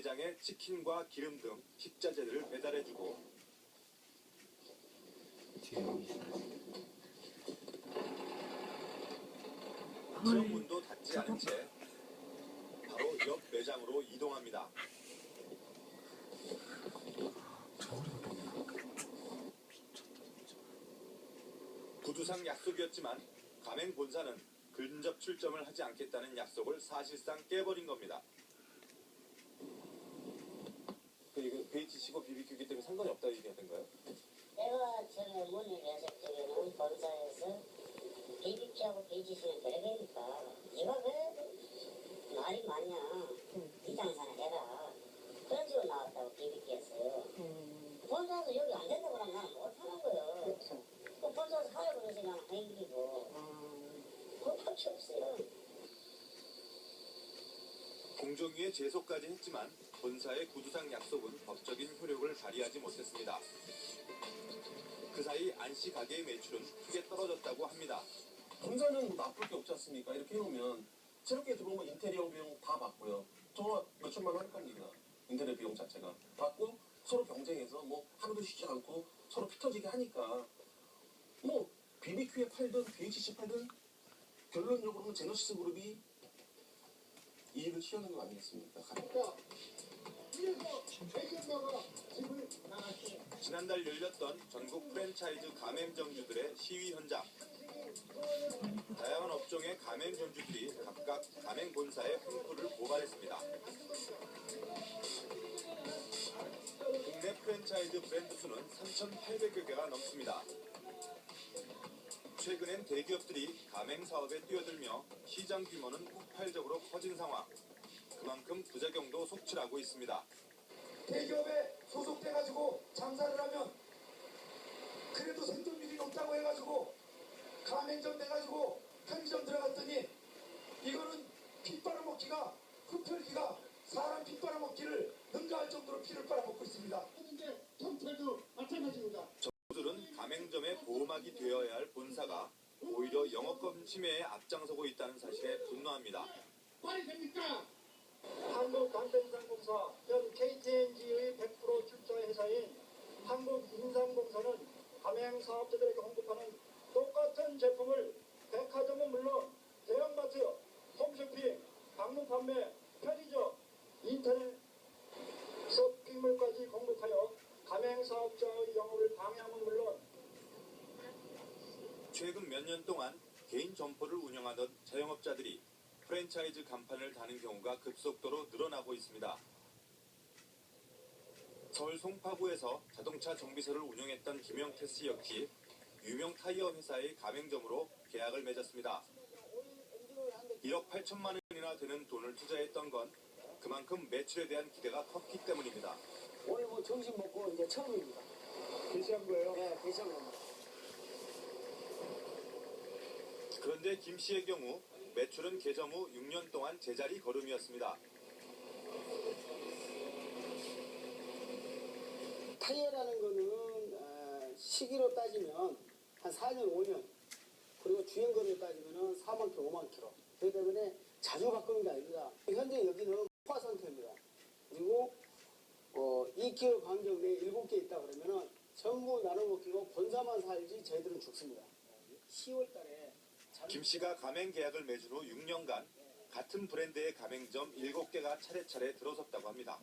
매장에 치킨과 기름 등 식자재를 배달해주고 지역 문도 닫지 않은 채 바로 옆 매장으로 이동합니다. 구두상 약속이었지만 가맹 본사는 근접 출점을 하지 않겠다는 약속을 사실상 깨버린 겁니다. 이거 BHC고 BBQ이기 때문에 상관이 없다 얘기하던가요? 내가 전에 문의를 했을 때는 본사에서 BBQ하고 BHC는 별개니까 네가 왜 말이 많냐, 이 장사는 해라, 그런 식으로 나왔다고 BBQ에서. 본사에서 여기 안 된다고 하면 나는 못하는 거예요. 그렇죠. 그 본사에서 하려고 그래서 그냥 행기고 그것밖에 없어요. 공정위에 제소까지 했지만 본사의 구두상 약속은 법적인 효력을 발휘하지 못했습니다. 그 사이 안씨 가게의 매출은 크게 떨어졌다고 합니다. 본사는 뭐 나쁠 게 없지 않습니까? 이렇게 해놓으면 새롭게 들어오면 인테리어 비용 다 받고요. 정말 몇 천만 원 할 겁니다. 인테리어 비용 자체가 받고 서로 경쟁해서 뭐 하루도 쉬지 않고 서로 피 터지게 하니까 뭐 BBQ에 팔든 BHC 팔든 결론적으로는 제너시스 그룹이 이익을 취하는 거 아니겠습니까? 지난달 열렸던 전국 프랜차이즈 가맹점주들의 시위 현장. 다양한 업종의 가맹점주들이 각각 가맹본사의 횡포를 고발했습니다. 국내 프랜차이즈 브랜드 수는 3,800여 개가 넘습니다. 최근엔 대기업들이 가맹사업에 뛰어들며 시장 규모는 폭발적으로 커진 상황. 그만큼 부작용도 속출하고 있습니다. 대기업에 소속돼가지고 장사를 하면 그래도 생존율이 높다고 해가지고 가맹점 돼가지고 편의점 들어갔더니 이거는 피 빨아먹기가, 흡혈기가 사람 피 빨아먹기를 능가할 정도로 피를 빨아먹고 있습니다. 현재 경찰도 마찬가지입니다. 저들은 가맹점의 보호막이 되어야 할 본사가 오히려 영업권 침해에 앞장서고 있다는 사실에 분노합니다. 말이 됩니까? 한국간편상공사 현 KTNG의 100% 출자 회사인 한국인삼공사는 가맹사업자들에게 공급하는 똑같은 제품을 백화점은 물론 대형마트, 홈쇼핑, 방문 판매, 편의점, 인터넷 쇼핑몰까지 공급하여 가맹사업자의 영업을 방해함은 물론 최근 몇 년 동안 개인 점포를 운영하던 자영업자들이 프랜차이즈 간판을 다는 경우가 급속도로 늘어나고 있습니다. 서울 송파구에서 자동차 정비소를 운영했던 김영태 씨 역시 유명 타이어 회사의 가맹점으로 계약을 맺었습니다. 1억 8천만 원이나 되는 돈을 투자했던 건 그만큼 매출에 대한 기대가 컸기 때문입니다. 오늘 뭐 점심 먹고 이제 처음입니다. 게시한 거예요? 네, 게시한 겁니다. 그런데 김 씨의 경우 매출은 개점 후 6년 동안 제자리 걸음이었습니다. 타이어라는 거는 시기로 따지면 한 4년, 5년, 그리고 주행거리로 따지면 4만 킬로, 5만 킬로. 그렇기 때문에 자주 바꾸는 게 아닙니다. 현재 여기는 포화 상태입니다. 그리고 2km 간격 내에 7개 있다 그러면은 전부 나눠 먹기고 본사만 살지 저희들은 죽습니다. 10월 달에 김 씨가 가맹 계약을 맺은 후 6년간 같은 브랜드의 가맹점 7개가 차례차례 들어섰다고 합니다.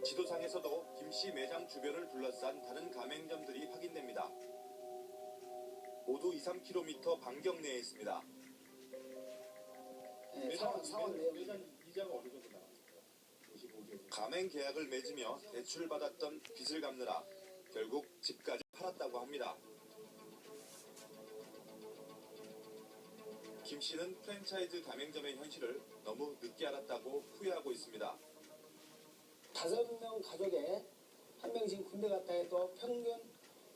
지도상에서도 김 씨 매장 주변을 둘러싼 다른 가맹점들이 확인됩니다. 모두 2-3km 반경 내에 있습니다. 네, 상황 내용. 매장 이자가 어느 정도 나왔습니까? 55개. 가맹 계약을 맺으며 대출을 받았던 빚을 갚느라 결국 집까지 팔았다고 합니다. 김 씨는 프랜차이즈 가맹점의 현실을 너무 늦게 알았다고 후회하고 있습니다. 5명 가족에 한 명씩 군대 갔다 해도 평균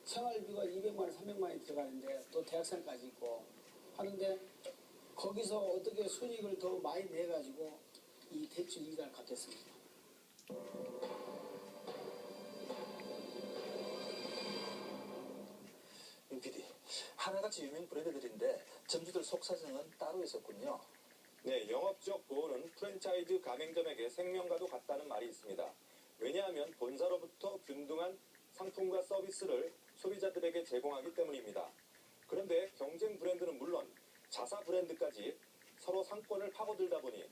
생활비가 200만 원, 300만 원이 들어가는데 또 대학생까지 있고 하는데 거기서 어떻게 순이익을 더 많이 내가지고 이 대출 이자를 갚겠습니다. 윤 PD, 하나같이 유명 브랜드들인데 점주들 속사정은 따로 있었군요. 네, 영업적 보호는 프랜차이즈 가맹점에게 생명과도 같다는 말이 있습니다. 왜냐하면 본사로부터 균등한 상품과 서비스를 소비자들에게 제공하기 때문입니다. 그런데 경쟁 브랜드는 물론 자사 브랜드까지 서로 상권을 파고들다 보니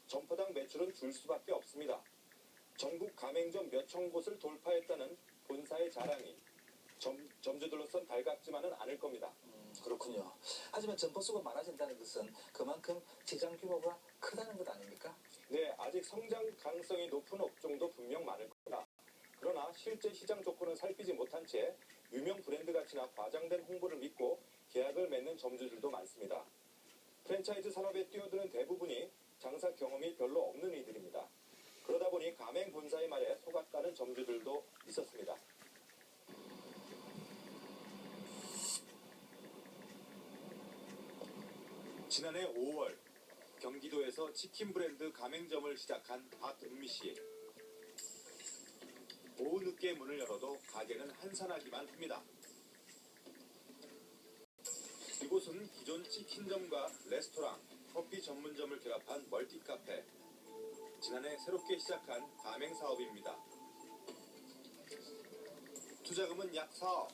점포당 매출은 줄 수밖에 없습니다. 전국 가맹점 몇천 곳을 돌파했다는 본사의 자랑이 점주들로선 달갑지만은 않을 겁니다. 그렇군요. 하지만 점포 수가 많아진다는 것은 그만큼 시장 규모가 크다는 것 아닙니까? 네, 아직 성장 가능성이 높은 업종도 분명 많을 겁니다. 그러나 실제 시장 조건을 살피지 못한 채 유명 브랜드 가치나 과장된 홍보를 믿고 계약을 맺는 점주들도 많습니다. 프랜차이즈 산업에 뛰어드는 대부분이 장사 경험이 별로 없는 이들입니다. 그러다 보니 가맹 본사의 말에 속았다는 점주들도 있었습니다. 지난해 5월 경기도에서 치킨 브랜드 가맹점을 시작한 박은미 씨. 오후 늦게 문을 열어도 가게는 한산하기만 합니다. 이곳은 기존 치킨점과 레스토랑, 커피 전문점을 결합한 멀티카페. 지난해 새롭게 시작한 가맹 사업입니다. 투자금은 약 4억.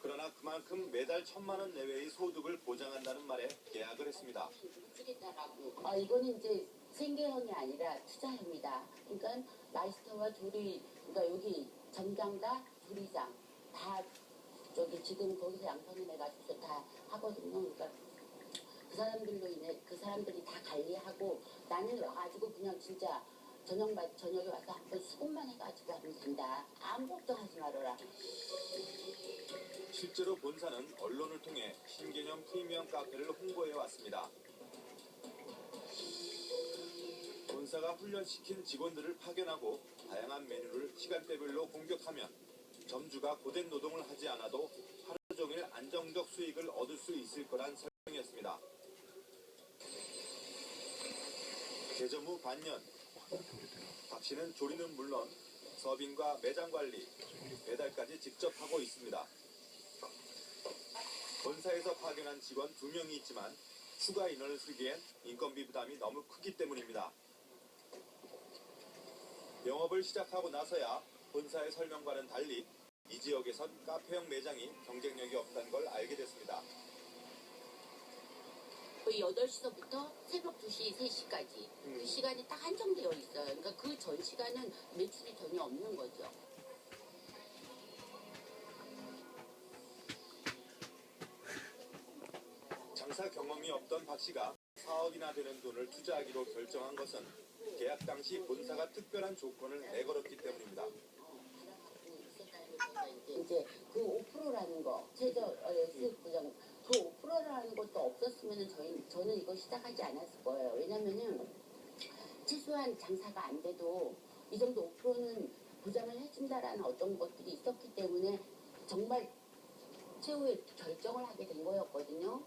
그러나 그만큼 매달 1,000만 원 내외의 소득을 보장한다는 말에 계약을 했습니다. 이거는 이제 생계형이 아니라 투자형이다. 그러니까 마이스터와 조리, 그러니까 여기 점장과 조리장 다 저기 지금 거기서 양선을 해가지고 다 하거든요. 그러니까 그 사람들로 인해 그 사람들이 다 관리하고 나는 와가지고 그냥 진짜 저녁에 와서 한 번 수급만 해가지고 하면 된다. 아무것도 하지 말아라. 실제로 본사는 언론을 통해 신개념 프리미엄 카페를 홍보해 왔습니다. 본사가 훈련시킨 직원들을 파견하고 다양한 메뉴를 시간대별로 공격하면 점주가 고된 노동을 하지 않아도 하루 종일 안정적 수익을 얻을 수 있을 거란 설명이었습니다. 개점 후 반년, 박 씨는 조리는 물론 서빙과 매장 관리, 배달까지 직접 하고 있습니다. 본사에서 파견한 직원 2명이 있지만 추가 인원을 쓰기엔 인건비 부담이 너무 크기 때문입니다. 영업을 시작하고 나서야 본사의 설명과는 달리 이 지역에선 카페형 매장이 경쟁력이 없다는 걸 알게 됐습니다. 거의 8시서부터 새벽 2시, 3시까지 그 시간이 딱 한정되어 있어요. 그러니까 그 전 시간은 매출이 전혀 없는 거죠. 장사 경험이 없던 박 씨가 4억이나 되는 돈을 투자하기로 결정한 것은 계약 당시 본사가 특별한 조건을 내걸었기 때문입니다. 이제 그 5%라는 거, 최저 수익 보장, 그 5%라는 것도 없었으면 저는 이거 시작하지 않았을 거예요. 왜냐면은 최소한 장사가 안 돼도 이 정도 5%는 보장을 해준다라는 어떤 것들이 있었기 때문에 정말 최후의 결정을 하게 된 거였거든요.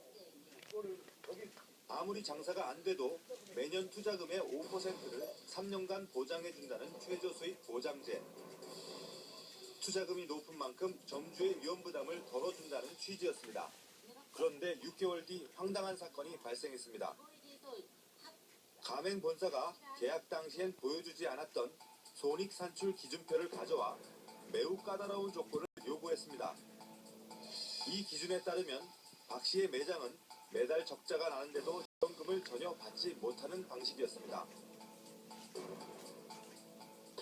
아무리 장사가 안 돼도 매년 투자금의 5%를 3년간 보장해준다는 최저 수익 보장제. 투자금이 높은 만큼 점주의 위험 부담을 덜어준다는 취지였습니다. 그런데 6개월 뒤 황당한 사건이 발생했습니다. 가맹 본사가 계약 당시엔 보여주지 않았던 손익 산출 기준표를 가져와 매우 까다로운 조건을 요구했습니다. 이 기준에 따르면 박 씨의 매장은 매달 적자가 나는데도 지원금을 전혀 받지 못하는 방식이었습니다.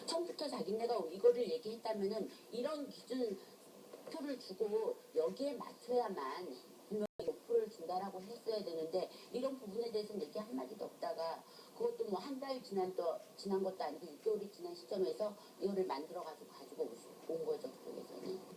처음부터 자기네가 이거를 얘기했다면은 이런 기준표를 주고 여기에 맞춰야만 분명히 5%를 준다라고 했어야 되는데 이런 부분에 대해서는 얘기 한마디도 없다가 그것도 뭐 한 달 지난 것도 아니고 6개월이 지난 시점에서 이거를 만들어가지고 가지고 온 거죠. 그쪽에서는.